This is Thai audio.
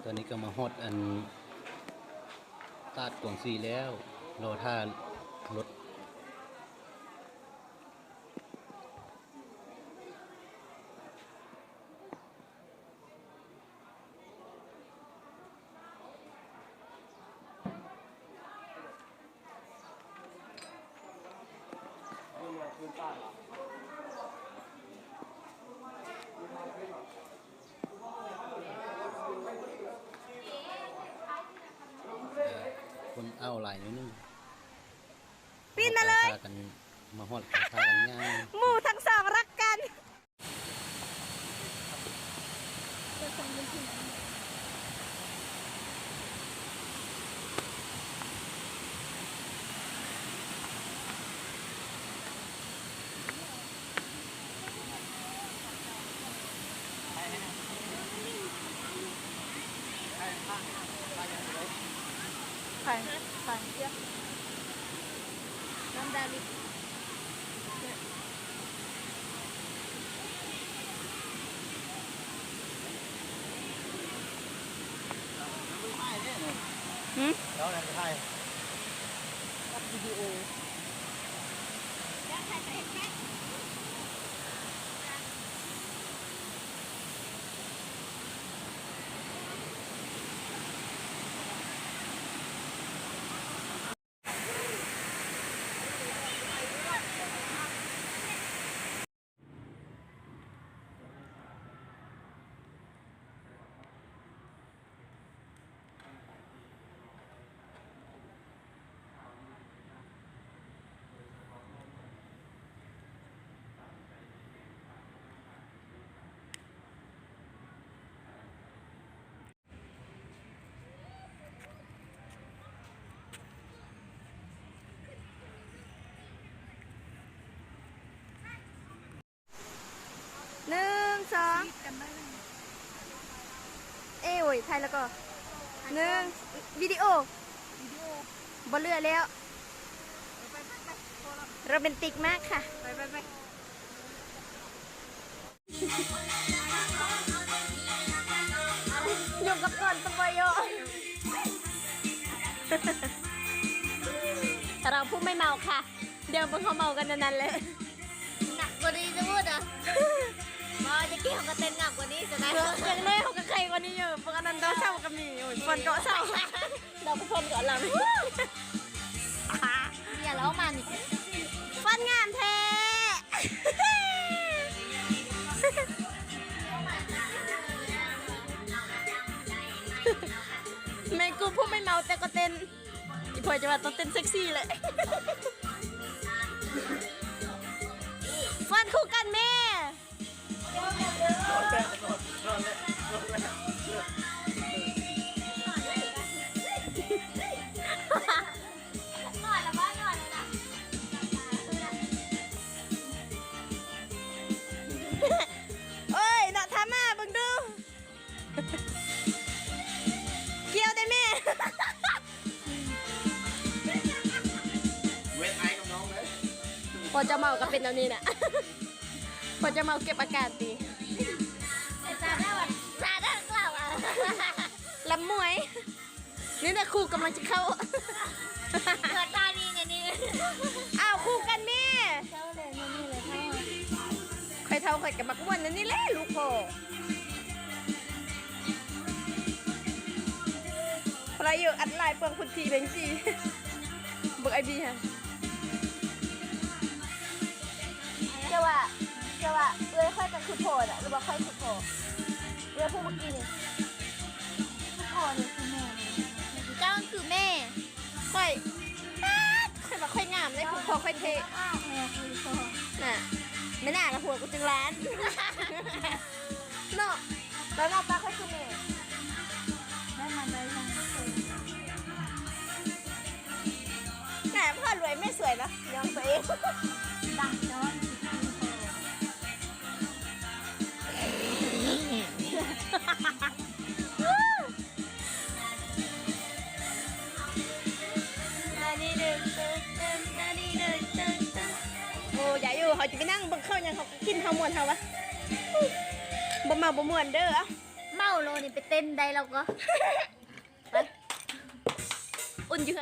ตอนนี้ก็มาฮอดอันตาดกวางซีแล้วรอท่ารถคนเอาหลายนิดนึง ปีนมาเลย พากันมาฮอดพากันง่าย หมู่ทั้งสองรักกันไปไปเยอะน้ำดาลิ แล้วนั่นก็ใช่ รับวิดีโอหนึ่งสองเอ้ยไทยแล้วก็หนึ่งวิดีโอบนเรือแล้วโรแมนติกมากค่ะไปอยู่กับก่อนตะบอยแต่เราพูดไม่เมาค่ะ เดี๋ยวพวกเขาเมากันนั้นเลยหนักกว่านี้จะพูดอ่ะมาจะเกี่ยวกับเต้นหนักกว่านี้จะได้ยังเลยเขากับใครกว่านี้เยอะพวกอันนั้นเราเช่ากับมีฝนเกาะเช่าเราเป็นคนเกาะเราอย่าเล่ามันฟันงานแท้แม่กูพูดไม่เมาแต่ก็เต้นอีพอยจะว่าต้องเต้นเซ็กซี่เลยฟันคู่กันแม่เอ้ยน่ะทำมาบึงดูเกี่ยวได้แม่เว้นไอ้กับน้องเลย พอจะเมาก็เป็นแบบนี้น่ะพอจะเมาเก็บอาการดีซาด้ากล่าวอ่ะลำมวยนี่นะครูกำลังจะเข้าเกิดตาดีไงนี่อ้าวคู่กันแม่เท่าเลยนี่เลยใครเท่าใครกับบักม้วนนั่นนี่แหละลูกพ่ออะไรอยู่อัดลายเปลืองพุทธีเบงจีเบิกไอบีฮะเจ้าว่าเอ้ยค่อยกันคือโผล่อะหรือว่าค่อยคือโผล่เอ้ยพูดเมื่อกี้นี่คือโผล่นี่คือแม่เจ้าคือแม่ค่อยแบบค่อยงามเลยคือพอค่อยเทน่ะไม่น่าละหัวกูจึงร้านเนาะแล้วหน้าตาค่อยคือแม่ได้มาได้ยังแหมพ่อรวยไม่สวยนะยอมตัวเองดังจ้อนโอ้ยอยู่เขาจะไปนั่งบังเข้ายังเขากินข้าวมวนเขาวะบ่เมาบ่มวนเด้อเม เมาโลนี่ไปเต้นได้แล้วก็ไปอุ่นอยู่